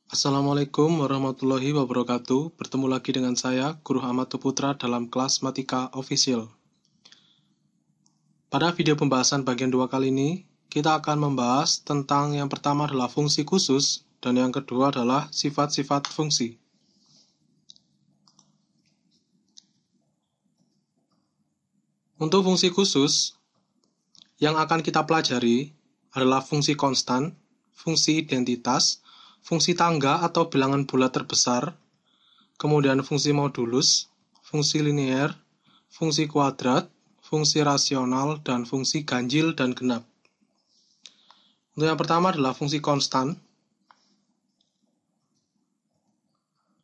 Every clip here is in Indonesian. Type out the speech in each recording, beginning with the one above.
Assalamualaikum warahmatullahi wabarakatuh. Bertemu lagi dengan saya, Guru Ahmad Putra dalam kelas Matika Official. Pada video pembahasan bagian 2 kali ini, kita akan membahas tentang yang pertama adalah fungsi khusus, dan yang kedua adalah sifat-sifat fungsi. Untuk fungsi khusus, yang akan kita pelajari adalah fungsi konstan, fungsi identitas, fungsi tangga atau bilangan bulat terbesar, kemudian fungsi modulus, fungsi linear, fungsi kuadrat, fungsi rasional, dan fungsi ganjil dan genap. Untuk yang pertama adalah fungsi konstan.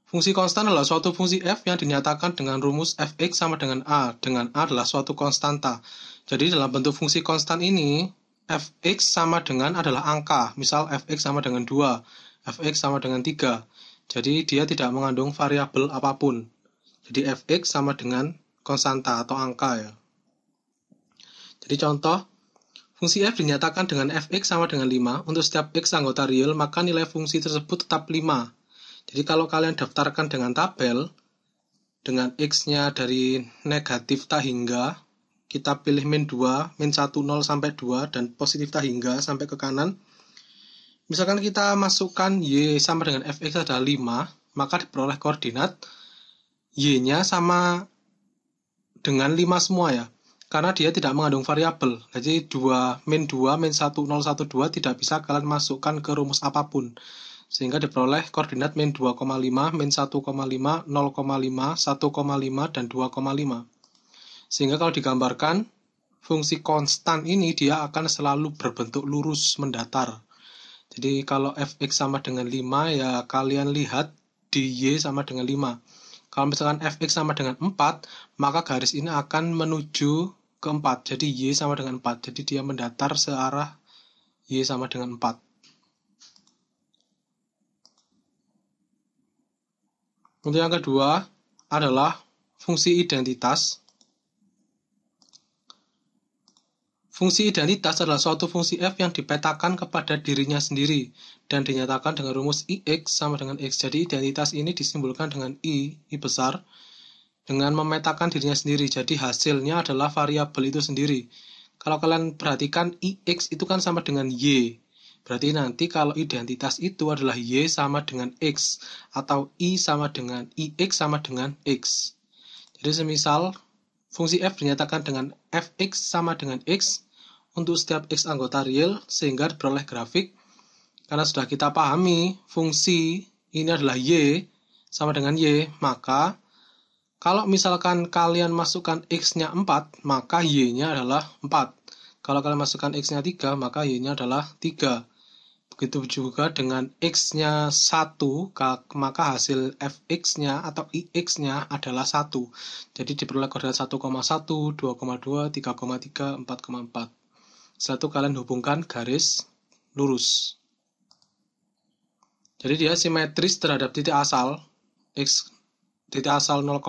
Fungsi konstan adalah suatu fungsi f yang dinyatakan dengan rumus fx sama dengan a, dengan a adalah suatu konstanta. Jadi dalam bentuk fungsi konstan ini, fx sama dengan adalah angka, misal fx sama dengan 2, fx sama dengan 3. Jadi dia tidak mengandung variabel apapun. Jadi fx sama dengan konstanta atau angka ya. Jadi contoh, fungsi f dinyatakan dengan fx sama dengan 5. Untuk setiap x anggota real, maka nilai fungsi tersebut tetap 5. Jadi kalau kalian daftarkan dengan tabel, dengan x-nya dari negatif tak hingga, kita pilih min 2, min 1, 0 sampai 2, dan positif tak hingga sampai ke kanan. Misalkan kita masukkan y sama dengan fx adalah 5, maka diperoleh koordinat y-nya sama dengan 5 semua ya. Karena dia tidak mengandung variabel. Jadi min 2, min 1, 0, 1, 2 tidak bisa kalian masukkan ke rumus apapun. Sehingga diperoleh koordinat min 2,5, min 1,5, 0,5, 1,5, dan 2,5. Sehingga kalau digambarkan, fungsi konstan ini dia akan selalu berbentuk lurus mendatar. Jadi kalau fx sama dengan 5, ya kalian lihat di y sama dengan 5. Kalau misalkan fx sama dengan 4, maka garis ini akan menuju ke 4. Jadi y sama dengan 4. Jadi dia mendatar searah y sama dengan 4. Untuk yang kedua adalah fungsi identitas. Fungsi identitas adalah suatu fungsi f yang dipetakan kepada dirinya sendiri dan dinyatakan dengan rumus ix sama dengan x. Jadi identitas ini disimbolkan dengan I besar dengan memetakan dirinya sendiri. Jadi hasilnya adalah variabel itu sendiri. Kalau kalian perhatikan ix itu kan sama dengan y. Berarti nanti kalau identitas itu adalah y sama dengan x atau i sama dengan ix sama dengan x. Jadi semisal fungsi f dinyatakan dengan fx sama dengan x untuk setiap x anggota real sehingga diperoleh grafik. Karena sudah kita pahami fungsi ini adalah y sama dengan y, maka kalau misalkan kalian masukkan x-nya 4, maka y-nya adalah 4. Kalau kalian masukkan x-nya 3, maka y-nya adalah 3. Begitu juga dengan x-nya 1, maka hasil fx-nya atau ix-nya adalah 1. Jadi diperoleh koordinat 1,1, 2,2, 3,3, 4,4. Setelah itu kalian hubungkan garis lurus. Jadi dia simetris terhadap titik asal, titik asal 0,0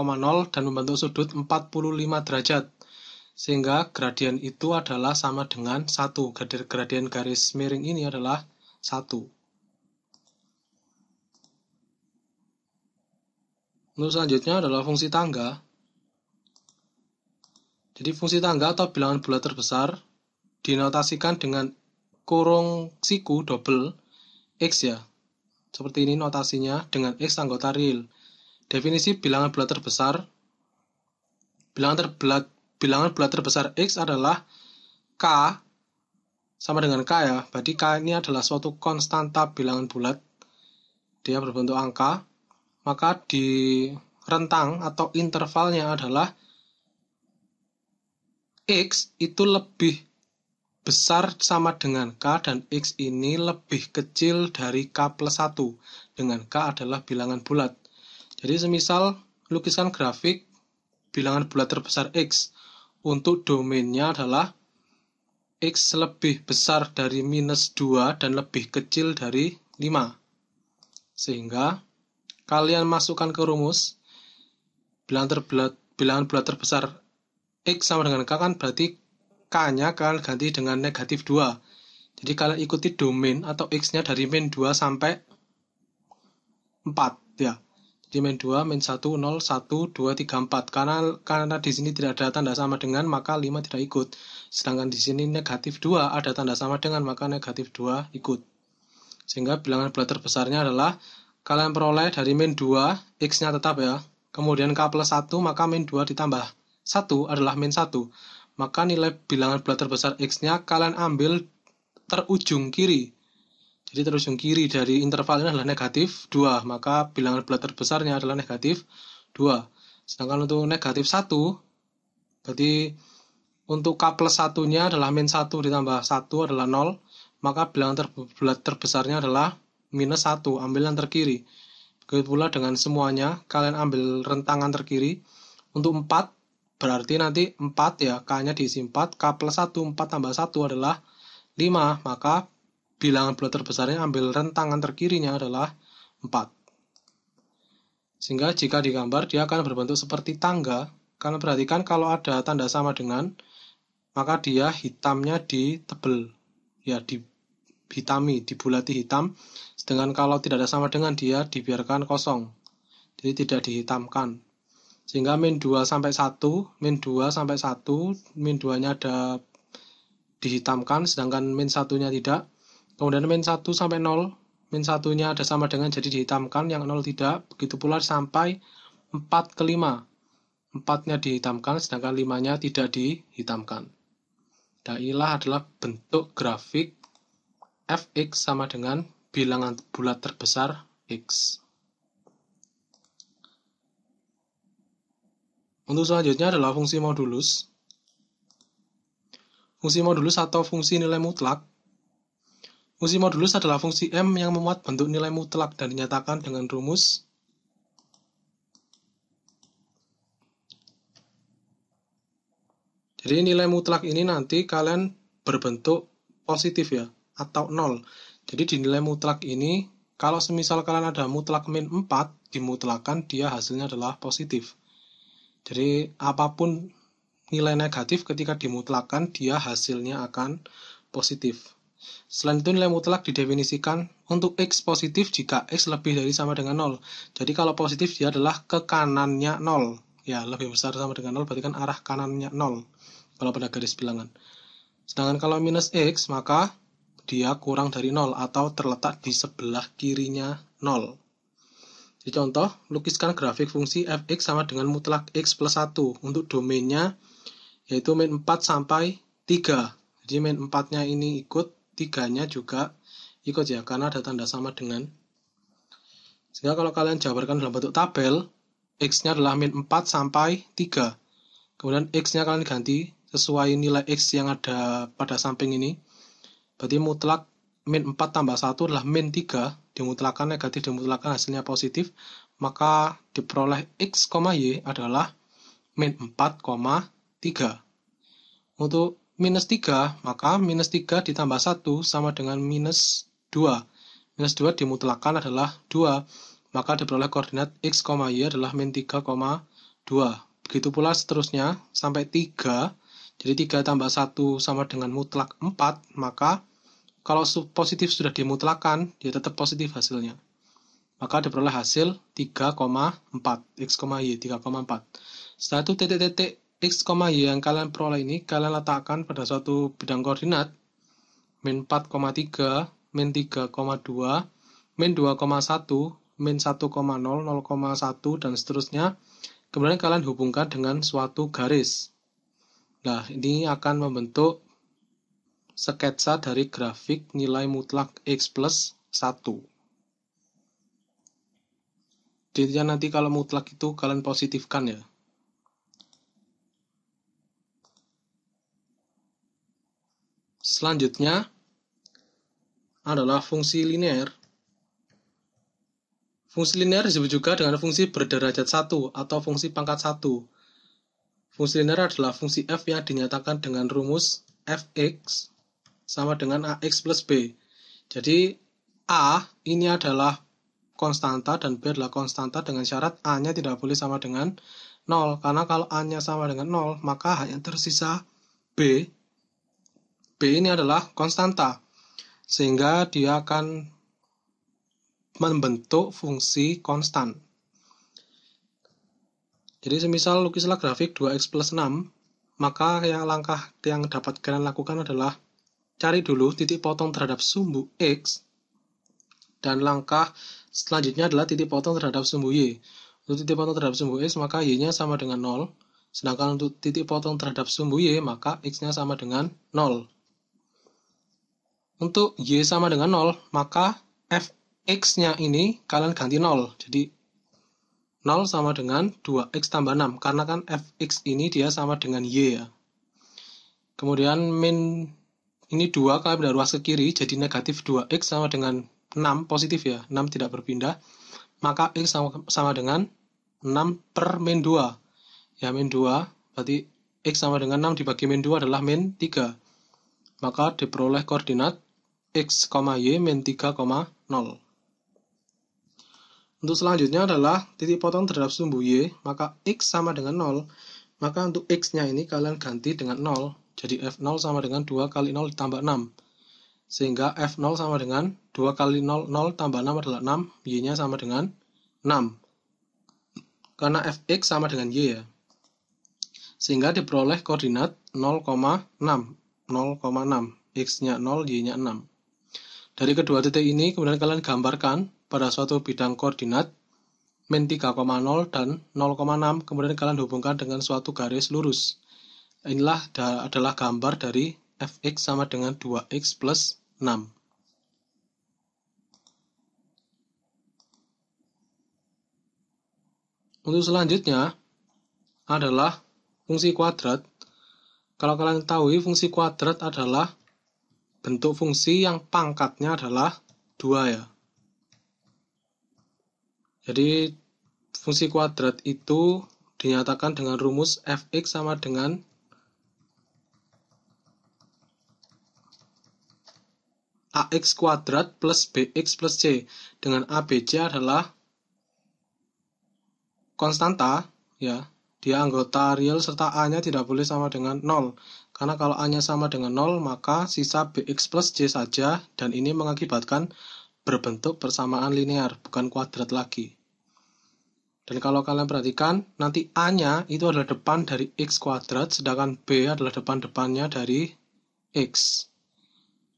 dan membentuk sudut 45 derajat. Sehingga gradien itu adalah sama dengan 1. Gradien garis miring ini adalah 1. Untuk selanjutnya adalah fungsi tangga. Jadi fungsi tangga atau bilangan bulat terbesar dinotasikan dengan kurung siku double x ya. Seperti ini notasinya dengan x anggota real. Definisi bilangan bulat terbesar. Bilangan bulat terbesar x adalah k sama dengan k ya. Berarti k ini adalah suatu konstanta bilangan bulat. Dia berbentuk angka. Maka di rentang atau intervalnya adalah x itu lebih besar sama dengan k dan x ini lebih kecil dari k plus 1. Dengan k adalah bilangan bulat. Jadi semisal lukiskan grafik bilangan bulat terbesar x. Untuk domainnya adalah x lebih besar dari minus 2 dan lebih kecil dari 5. Sehingga kalian masukkan ke rumus bilangan bulat terbesar x sama dengan k kan berarti k-nya kalian ganti dengan negatif 2. Jadi kalian ikuti domain atau x-nya dari min 2 sampai 4 ya. Jadi min 2, min 1, 0, 1, 2, 3, 4. Karena di sini tidak ada tanda sama dengan, maka 5 tidak ikut. Sedangkan di sini negatif 2 ada tanda sama dengan, maka negatif 2 ikut. Sehingga bilangan bulat terbesarnya adalah, kalian peroleh dari min 2, X-nya tetap ya. Kemudian K plus 1, maka min 2 ditambah 1 adalah min 1. Maka nilai bilangan bulat terbesar X-nya kalian ambil terujung kiri. Jadi terujung kiri dari interval ini adalah negatif 2, maka bilangan bulat terbesarnya adalah negatif 2. Sedangkan untuk negatif 1, berarti untuk K plus 1-nya adalah min 1 ditambah 1 adalah 0, maka bilangan bulat terbesarnya adalah minus 1, ambil yang terkiri. Begitu pula dengan semuanya, kalian ambil rentangan terkiri. Untuk 4, berarti nanti 4 ya, K-nya diisi 4, K plus 1, 4 tambah 1 adalah 5, maka bilangan bulat terbesarnya ambil rentangan terkirinya adalah 4. Sehingga jika digambar dia akan berbentuk seperti tangga. Karena perhatikan kalau ada tanda sama dengan, maka dia hitamnya ditebel. Ya, dihitami, dibulati hitam. Sedangkan kalau tidak ada sama dengan, dia dibiarkan kosong. Jadi tidak dihitamkan. Sehingga min 2 sampai 1, min 2 sampai 1, min 2-nya ada dihitamkan, sedangkan min 1-nya tidak. Kemudian min 1 sampai 0, min 1-nya ada sama dengan jadi dihitamkan, yang 0 tidak. Begitu pula sampai 4 ke 5. 4-nya dihitamkan, sedangkan 5-nya tidak dihitamkan. Nah, inilah adalah bentuk grafik fx sama dengan bilangan bulat terbesar x. Untuk selanjutnya adalah fungsi modulus. Fungsi modulus atau fungsi nilai mutlak. Fungsi modulus adalah fungsi M yang memuat bentuk nilai mutlak dan dinyatakan dengan rumus jadi nilai mutlak ini nanti kalian berbentuk positif ya, atau 0. Jadi di nilai mutlak ini, kalau semisal kalian ada mutlak min 4, dimutlakan dia hasilnya adalah positif. Jadi apapun nilai negatif ketika dimutlakan, dia hasilnya akan positif. Selain itu nilai mutlak didefinisikan untuk X positif jika X lebih dari sama dengan 0. Jadi kalau positif dia adalah ke kanannya 0. Ya, lebih besar sama dengan 0 berarti kan arah kanannya 0. Kalau pada garis bilangan. Sedangkan kalau minus X maka dia kurang dari 0 atau terletak di sebelah kirinya 0. Jadi contoh, lukiskan grafik fungsi fx sama dengan mutlak X plus 1 untuk domainnya yaitu min 4 sampai 3. Jadi min 4-nya ini ikut, 3-nya juga ikut ya, karena ada tanda sama dengan. Sehingga kalau kalian jabarkan dalam bentuk tabel, X-nya adalah min 4 sampai 3. Kemudian X-nya kalian ganti sesuai nilai X yang ada pada samping ini. Berarti mutlak min 4 tambah 1 adalah min 3. Dimutlakan negatif, dimutlakan hasilnya positif. Maka diperoleh X, Y adalah min 4, 3. Untuk minus 3, maka minus 3 ditambah 1 sama dengan minus 2. Minus 2 dimutlakan adalah 2. Maka diperoleh koordinat X, Y adalah min 3, 2. Begitu pula seterusnya sampai 3. Jadi 3 tambah 1 sama dengan mutlak 4. Maka kalau positif sudah dimutlakan, dia tetap positif hasilnya. Maka diperoleh hasil 3,4. X, Y 3,4. Setelah itu titik-titik X, Y yang kalian peroleh ini kalian letakkan pada suatu bidang koordinat min 4,3, min 3,2, min 2,1, min 1,0, 0,1 dan seterusnya. Kemudian kalian hubungkan dengan suatu garis. Nah, ini akan membentuk sketsa dari grafik nilai mutlak X plus 1. Jadi nanti kalau mutlak itu kalian positifkan ya. Selanjutnya adalah fungsi linear. Fungsi linear disebut juga dengan fungsi berderajat 1 atau fungsi pangkat 1. Fungsi linear adalah fungsi f yang dinyatakan dengan rumus fx sama dengan ax plus b. Jadi a ini adalah konstanta dan b adalah konstanta dengan syarat a-nya tidak boleh sama dengan 0. Karena kalau a-nya sama dengan 0, maka hanya tersisa b. B ini adalah konstanta, sehingga dia akan membentuk fungsi konstan. Jadi semisal lukislah grafik 2x plus 6, maka langkah yang dapat kalian lakukan adalah cari dulu titik potong terhadap sumbu x, dan langkah selanjutnya adalah titik potong terhadap sumbu y. Untuk titik potong terhadap sumbu x, maka y-nya sama dengan 0. Sedangkan untuk titik potong terhadap sumbu y, maka x-nya sama dengan 0. Untuk y sama dengan 0, maka fx-nya ini kalian ganti 0. Jadi 0 sama dengan 2x tambah 6. Karena kan fx ini dia sama dengan y ya. Kemudian min ini 2 kalian pindah ruas ke kiri, jadi negatif 2x sama dengan 6, positif ya, 6 tidak berpindah. Maka x sama dengan 6 per min 2. Ya, min 2, berarti x sama dengan 6 dibagi min 2 adalah min 3. Maka diperoleh koordinat x, y min 3,0. Untuk selanjutnya adalah titik potong terhadap sumbu y, maka x sama dengan 0. Maka untuk x-nya ini kalian ganti dengan 0. Jadi f0 sama dengan 2 kali 0 ditambah 6. Sehingga f0 sama dengan 2 kali 0, 0 tambah 6 adalah 6. Y-nya sama dengan 6. Karena fx sama dengan y ya. Sehingga diperoleh koordinat 0,6. 0,6. X-nya 0, Y-nya 6. Dari kedua titik ini, kemudian kalian gambarkan pada suatu bidang koordinat min 3,0 dan 0,6, kemudian kalian hubungkan dengan suatu garis lurus. Inilah adalah gambar dari fx sama dengan 2x plus 6. Untuk selanjutnya adalah fungsi kuadrat. Kalau kalian ketahui, fungsi kuadrat adalah bentuk fungsi yang pangkatnya adalah 2 ya. Jadi fungsi kuadrat itu dinyatakan dengan rumus fx sama dengan ax kuadrat plus bx plus c, dengan a, b, c adalah konstanta ya. Dia anggota real serta a-nya tidak boleh sama dengan 0. Karena kalau a-nya sama dengan 0, maka sisa bx plus c saja, dan ini mengakibatkan berbentuk persamaan linear, bukan kuadrat lagi. Dan kalau kalian perhatikan, nanti a-nya itu adalah depan dari x kuadrat, sedangkan b adalah depan-depannya dari x.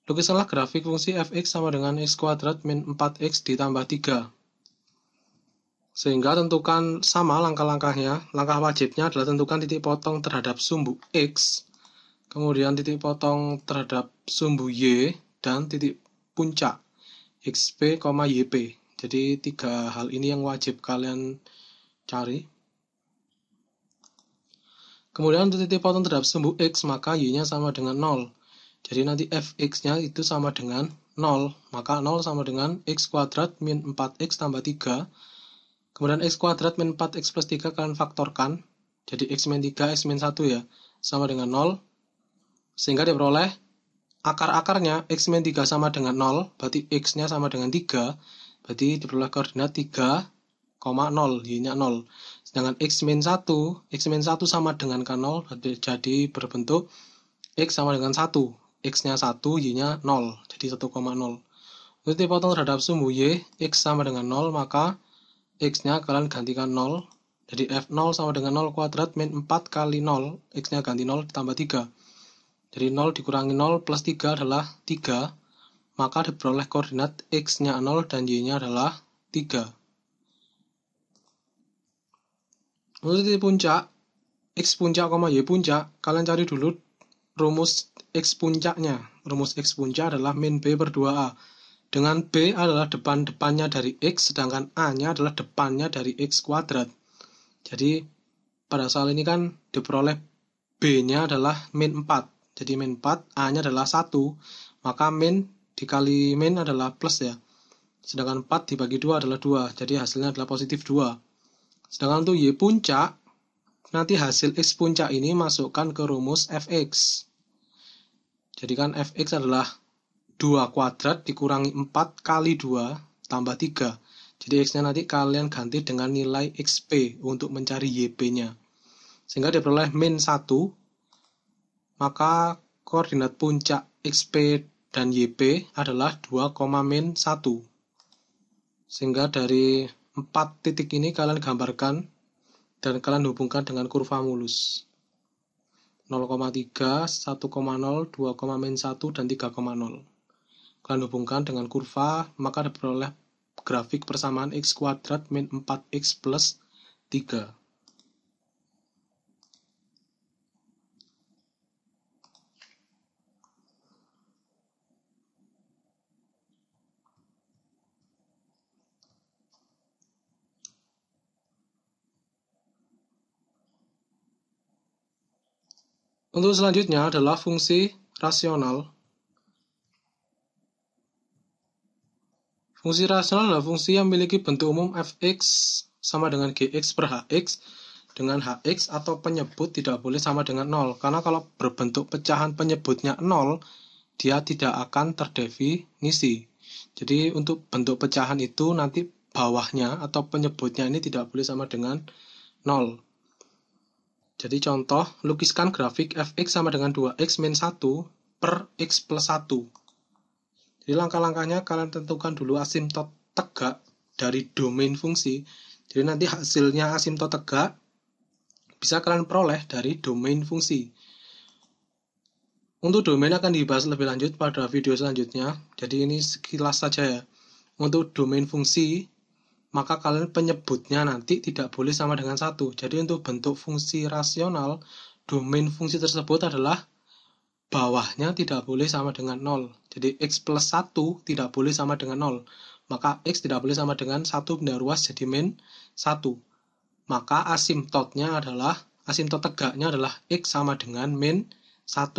Lukiskanlah grafik fungsi fx sama dengan x kuadrat min 4x ditambah 3. Sehingga tentukan sama langkah-langkahnya. Langkah wajibnya adalah tentukan titik potong terhadap sumbu x, kemudian titik potong terhadap sumbu y, dan titik puncak xp, yp. Jadi 3 hal ini yang wajib kalian cari. Kemudian untuk titik potong terhadap sumbu x, maka y-nya sama dengan 0. Jadi nanti fx-nya itu sama dengan 0. Maka 0 sama dengan x kuadrat min 4x tambah 3. Kemudian x kuadrat min 4x plus 3 kalian faktorkan. Jadi x min 3, x min 1 ya. Sama dengan 0. Sehingga diperoleh akar-akarnya x min 3 sama dengan 0. Berarti x-nya sama dengan 3. Berarti diperoleh koordinat 3, 0, y-nya 0. Sedangkan x min 1 sama dengan k0. Jadi berbentuk x sama dengan 1. X-nya 1, y-nya 0. Jadi 1,0. Untuk dipotong terhadap sumbu y, x sama dengan 0, maka x-nya kalian gantikan 0. Jadi f0 sama dengan 0 kuadrat min 4 kali 0. X-nya ganti 0 ditambah 3. Jadi 0 dikurangi 0 plus 3 adalah 3. Maka diperoleh koordinat x-nya 0 dan y-nya adalah 3. Untuk titik puncak, x puncak, y puncak, kalian cari dulu rumus x puncaknya. Rumus x puncak adalah min b per 2a. Dengan b adalah depan-depannya dari x, sedangkan a-nya adalah depannya dari x kuadrat. Jadi pada soal ini kan diperoleh b-nya adalah min 4. Jadi min 4, a-nya adalah 1. Maka min dikali min adalah plus ya. Sedangkan 4 dibagi 2 adalah 2. Jadi hasilnya adalah positif 2. Sedangkan untuk y puncak, nanti hasil x puncak ini masukkan ke rumus fx. Jadi kan fx adalah 2 kuadrat dikurangi 4 kali 2 tambah 3. Jadi x-nya nanti kalian ganti dengan nilai xp untuk mencari yp-nya. Sehingga diperoleh min 1. Maka koordinat puncak xp dan yp adalah 2, min 1. Sehingga dari 4 titik ini kalian gambarkan dan kalian hubungkan dengan kurva mulus. 0,3, 1,0, 2,-1, dan 3,0. Kalian hubungkan dengan kurva, maka diperoleh grafik persamaan x kuadrat min 4x plus 3. Untuk selanjutnya adalah fungsi rasional. Fungsi rasional adalah fungsi yang memiliki bentuk umum fx sama dengan gx per hx, dengan hx atau penyebut tidak boleh sama dengan 0. Karena kalau berbentuk pecahan penyebutnya 0, dia tidak akan terdefinisi. Jadi untuk bentuk pecahan itu nanti bawahnya atau penyebutnya ini tidak boleh sama dengan 0. Jadi contoh, lukiskan grafik fx sama dengan 2x min 1 per x plus 1. Jadi langkah-langkahnya kalian tentukan dulu asimtot tegak dari domain fungsi. Jadi nanti hasilnya asimtot tegak bisa kalian peroleh dari domain fungsi. Untuk domain akan dibahas lebih lanjut pada video selanjutnya. Jadi ini sekilas saja ya. Untuk domain fungsi, maka kalian penyebutnya nanti tidak boleh sama dengan 1. Jadi untuk bentuk fungsi rasional, domain fungsi tersebut adalah bawahnya tidak boleh sama dengan 0. Jadi x plus 1 tidak boleh sama dengan 0. Maka x tidak boleh sama dengan 1 benda ruas jadi min 1. Maka asimtotnya adalah, asimtot tegaknya adalah x sama dengan min 1.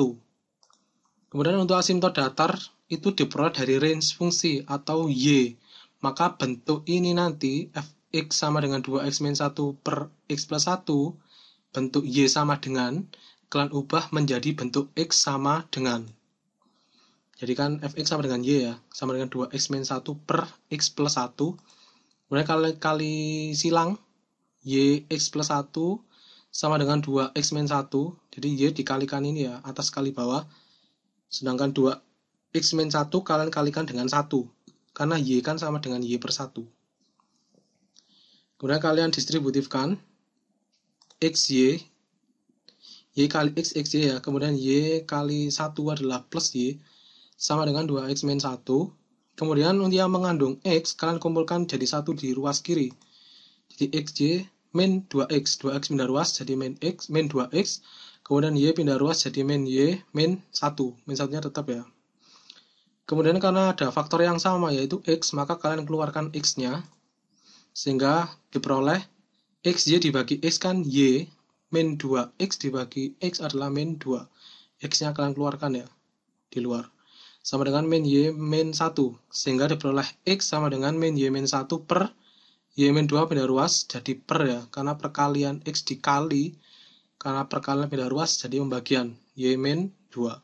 Kemudian untuk asimtot datar itu diperoleh dari range fungsi atau y. Maka bentuk ini nanti fx sama dengan 2x min 1 per x plus 1, bentuk y sama dengan, kalian ubah menjadi bentuk x sama dengan. Jadi kan fx sama dengan y ya, sama dengan 2x min 1 per x plus 1. Kemudian kali silang, y x plus 1 sama dengan 2x min 1. Jadi y dikalikan ini ya, atas kali bawah. Sedangkan 2x min 1 kalian kalikan dengan 1. Karena y kan sama dengan y per 1. Kemudian kalian distributifkan xy, y kali x, xy ya, kemudian y kali 1 adalah plus y, sama dengan 2x min 1. Kemudian untuk yang mengandung x, kalian kumpulkan jadi 1 di ruas kiri. Jadi xy min 2x, 2x pindah ruas jadi min x, min 2x, kemudian y pindah ruas jadi min y, min 1. Min 1-nya tetap ya. Kemudian karena ada faktor yang sama yaitu x, maka kalian keluarkan x-nya, sehingga diperoleh xy dibagi x kan y, min 2x dibagi x adalah min 2. X-nya kalian keluarkan ya, di luar. Sama dengan min y min 1. Sehingga diperoleh x sama dengan min y min 1 per y min 2 pindah ruas jadi per ya. Karena perkalian x dikali, karena perkalian pindah ruas jadi pembagian y min 2.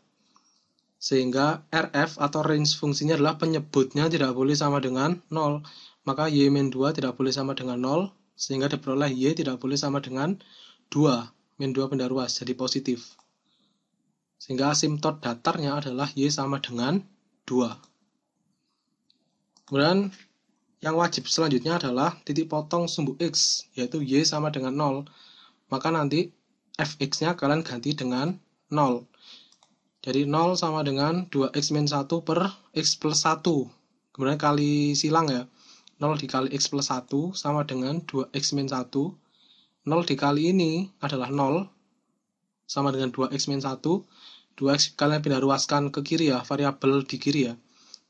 Sehingga RF atau range fungsinya adalah penyebutnya tidak boleh sama dengan 0. Maka y min 2 tidak boleh sama dengan 0. Sehingga diperoleh y tidak boleh sama dengan 2, min 2 pindah ruas, jadi positif. Sehingga asimtot datarnya adalah y sama dengan 2. Kemudian yang wajib selanjutnya adalah titik potong sumbu x, yaitu y sama dengan 0. Maka nanti fx-nya kalian ganti dengan 0. Jadi 0 sama dengan 2x min 1 per x plus 1. Kemudian kali silang ya. 0 dikali x plus 1 sama dengan 2x min 1. 0 dikali ini adalah 0, sama dengan 2x min 1. 2x kalian pindah ruaskan ke kiri ya, variabel di kiri ya.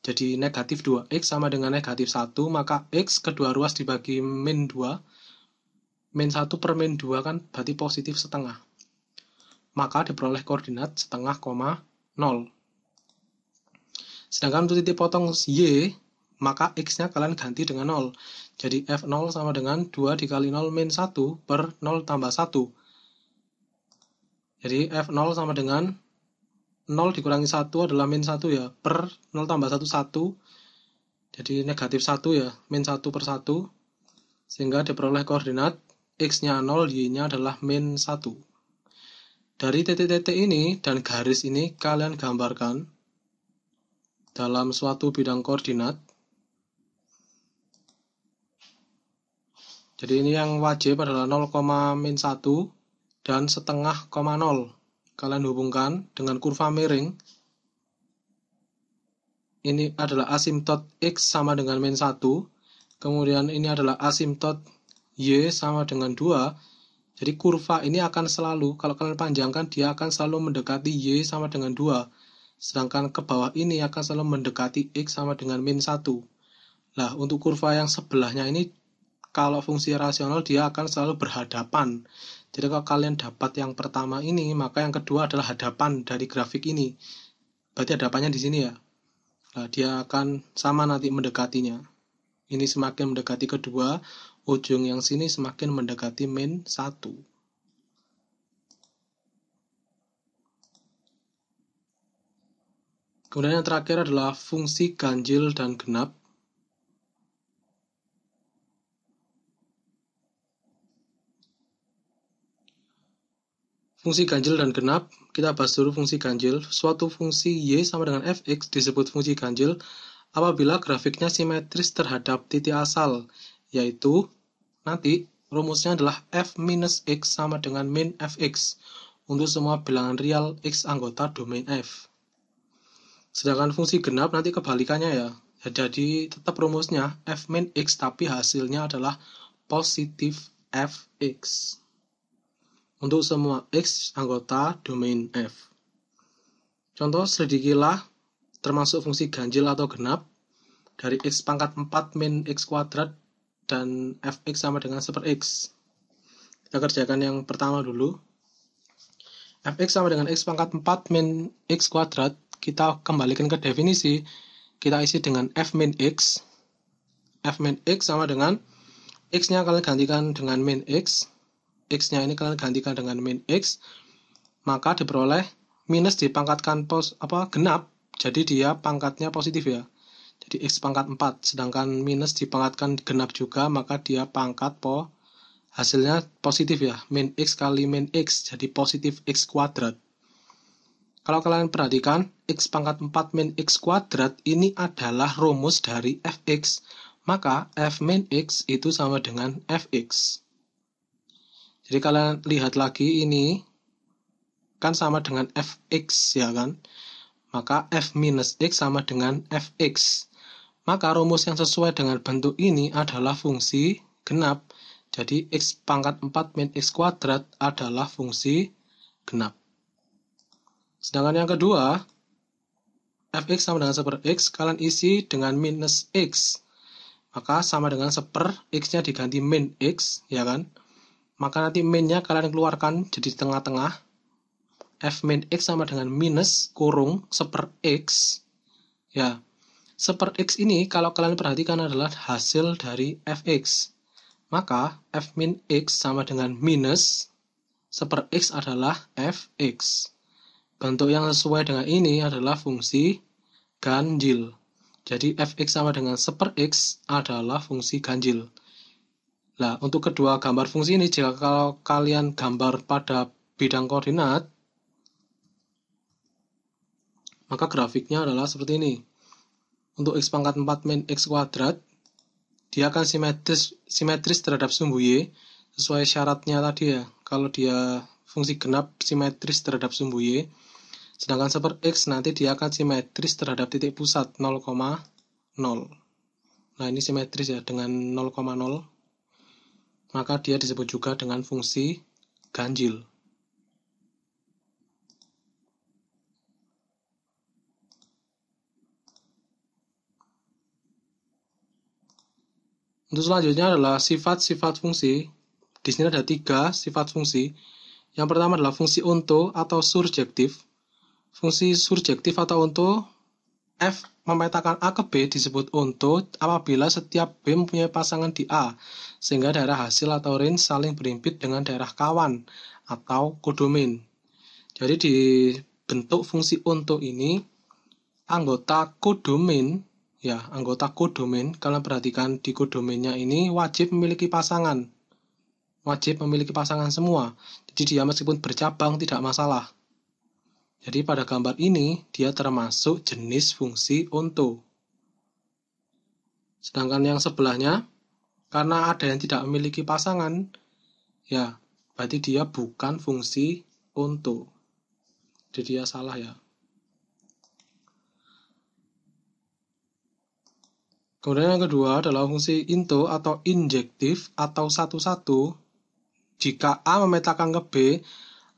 Jadi negatif 2x sama dengan negatif 1, maka x kedua ruas dibagi min 2. Min 1 per min 2 kan berarti positif setengah. Maka diperoleh koordinat setengah, 0. Sedangkan untuk titik potong y, maka x-nya kalian ganti dengan 0. Jadi f0 sama dengan 2 dikali 0 min 1 per 0 tambah 1. Jadi f0 sama dengan 0 dikurangi 1 adalah min 1 ya, per 0 tambah 1, 1. Jadi negatif 1 ya, min 1 per 1. Sehingga diperoleh koordinat x-nya 0, y-nya adalah min 1. Dari titik-titik ini dan garis ini kalian gambarkan dalam suatu bidang koordinat. Jadi ini yang wajib adalah 0,-1 dan setengah, 0. Kalian hubungkan dengan kurva miring. Ini adalah asimtot X sama dengan -1. Kemudian ini adalah asimtot Y sama dengan 2. Jadi kurva ini akan selalu, kalau kalian panjangkan, dia akan selalu mendekati Y sama dengan 2. Sedangkan ke bawah ini akan selalu mendekati X sama dengan -1. Nah, untuk kurva yang sebelahnya ini, kalau fungsi rasional dia akan selalu berhadapan. Jadi kalau kalian dapat yang pertama ini, maka yang kedua adalah hadapan dari grafik ini. Berarti hadapannya di sini ya. Nah, dia akan sama nanti mendekatinya. Ini semakin mendekati kedua, ujung yang sini semakin mendekati -1. Kemudian yang terakhir adalah fungsi ganjil dan genap. Fungsi ganjil dan genap, kita bahas dulu fungsi ganjil. Suatu fungsi Y sama dengan fx disebut fungsi ganjil apabila grafiknya simetris terhadap titik asal, yaitu nanti rumusnya adalah f minus x sama dengan min fx untuk semua bilangan real x anggota domain F. Sedangkan fungsi genap nanti kebalikannya ya. Jadi tetap rumusnya f min x tapi hasilnya adalah positif fx untuk semua X anggota domain F. Contoh selidikilah termasuk fungsi ganjil atau genap dari X pangkat 4 min X kuadrat dan Fx sama dengan 1/X. Kita kerjakan yang pertama dulu. Fx sama dengan X pangkat 4 min X kuadrat, kita kembalikan ke definisi, kita isi dengan F min X. F min X sama dengan X-nya kalian gantikan dengan min X. X-nya ini kalian gantikan dengan min X, maka diperoleh minus dipangkatkan genap, jadi dia pangkatnya positif ya. Jadi X pangkat 4, sedangkan minus dipangkatkan genap juga, maka dia pangkat hasilnya positif ya. Min X kali min X, jadi positif X kuadrat. Kalau kalian perhatikan, X pangkat 4 min X kuadrat ini adalah rumus dari Fx, maka F min X itu sama dengan Fx. Jadi kalian lihat lagi ini kan sama dengan fx ya kan. Maka f minus x sama dengan fx. Maka rumus yang sesuai dengan bentuk ini adalah fungsi genap. Jadi x pangkat 4 min x kuadrat adalah fungsi genap. Sedangkan yang kedua, fx sama dengan 1/x, kalian isi dengan minus x. Maka sama dengan 1/, x-nya diganti min x ya kan. Maka nanti min-nya kalian keluarkan jadi tengah-tengah. F min x sama dengan minus kurung 1/x. Ya, 1/x ini kalau kalian perhatikan adalah hasil dari fx. Maka f min x sama dengan minus 1/x adalah fx. Bentuk yang sesuai dengan ini adalah fungsi ganjil. Jadi fx sama dengan 1/x adalah fungsi ganjil. Nah, untuk kedua gambar fungsi ini, jika kalau kalian gambar pada bidang koordinat, maka grafiknya adalah seperti ini. Untuk X pangkat 4 min X kuadrat, dia akan simetris terhadap sumbu Y, sesuai syaratnya tadi ya. Kalau dia fungsi genap simetris terhadap sumbu Y, sedangkan 1/X nanti dia akan simetris terhadap titik pusat 0,0. Nah, ini simetris ya dengan 0,0. Maka dia disebut juga dengan fungsi ganjil. Untuk selanjutnya adalah sifat-sifat fungsi. Di sini ada 3 sifat fungsi. Yang pertama adalah fungsi onto atau surjektif. Fungsi surjektif atau onto, F memetakan A ke B disebut onto apabila setiap B mempunyai pasangan di A, sehingga daerah hasil atau range saling berhimpit dengan daerah kawan atau kodomain. Jadi di bentuk fungsi onto ini, anggota kodomain, kalian perhatikan di kodomainnya ini wajib memiliki pasangan. Wajib memiliki pasangan semua. Jadi dia meskipun bercabang tidak masalah. Jadi pada gambar ini, dia termasuk jenis fungsi onto. Sedangkan yang sebelahnya, karena ada yang tidak memiliki pasangan, ya berarti dia bukan fungsi onto. Jadi dia salah ya. Kemudian yang kedua adalah fungsi into atau injektif atau satu-satu. Jika A memetakan ke B,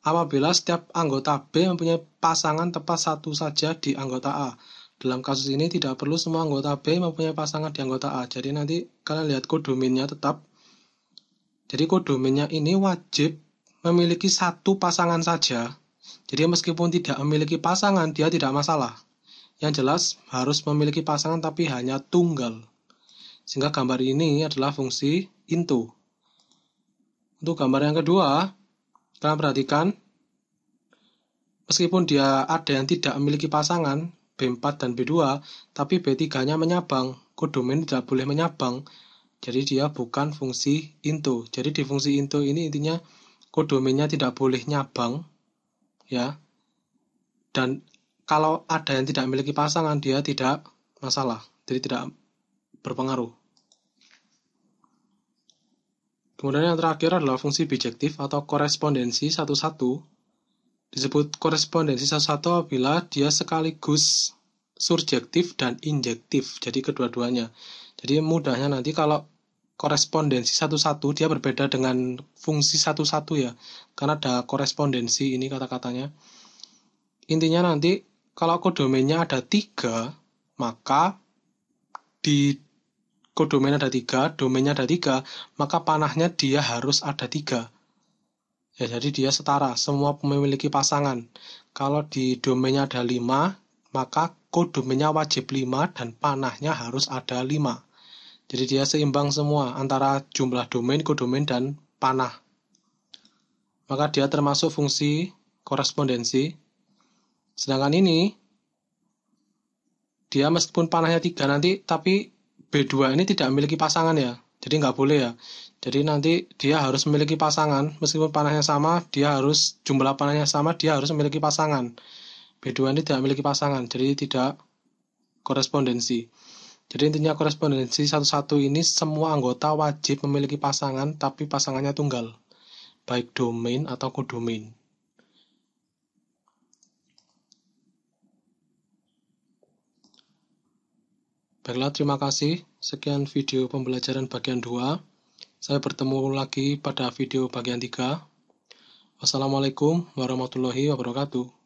apabila setiap anggota B mempunyai pasangan tepat satu saja di anggota A. Dalam kasus ini tidak perlu semua anggota B mempunyai pasangan di anggota A. Jadi nanti kalian lihat kodomennya tetap. Jadi kodomennya ini wajib memiliki satu pasangan saja. Jadi meskipun tidak memiliki pasangan, dia tidak masalah. Yang jelas harus memiliki pasangan tapi hanya tunggal. Sehingga gambar ini adalah fungsi into. Untuk gambar yang kedua, kalian perhatikan, meskipun dia ada yang tidak memiliki pasangan, B4 dan B2, tapi B3-nya menyabang. Kodomen tidak boleh menyabang. Jadi dia bukan fungsi into. Jadi di fungsi into ini intinya kodomennya tidak boleh nyabang, ya. Dan kalau ada yang tidak memiliki pasangan, dia tidak masalah. Jadi tidak berpengaruh. Kemudian yang terakhir adalah fungsi bijektif atau korespondensi satu-satu. Disebut korespondensi satu-satu apabila dia sekaligus surjektif dan injektif. Jadi kedua-duanya. Jadi mudahnya nanti kalau korespondensi satu-satu dia berbeda dengan fungsi satu-satu ya. Karena ada korespondensi ini kata-katanya. Intinya nanti kalau kodomennya ada 3, maka di kodomen ada 3, domennya ada 3, maka panahnya dia harus ada 3. Ya, jadi dia setara, semua memiliki pasangan. Kalau di domennya ada 5, maka kodomennya wajib 5 dan panahnya harus ada 5. Jadi dia seimbang semua antara jumlah domain, kodomen, dan panah. Maka dia termasuk fungsi korespondensi. Sedangkan ini, dia meskipun panahnya 3 nanti, tapi B2 ini tidak memiliki pasangan ya. Jadi nggak boleh ya. Jadi nanti dia harus memiliki pasangan, meskipun panahnya sama, jumlah panahnya sama, dia harus memiliki pasangan. B2 ini tidak memiliki pasangan, jadi tidak korespondensi. Jadi intinya korespondensi satu-satu ini semua anggota wajib memiliki pasangan, tapi pasangannya tunggal, baik domain atau kodomain. Baiklah, terima kasih. Sekian video pembelajaran bagian 2. Saya bertemu lagi pada video bagian 3. Wassalamualaikum warahmatullahi wabarakatuh.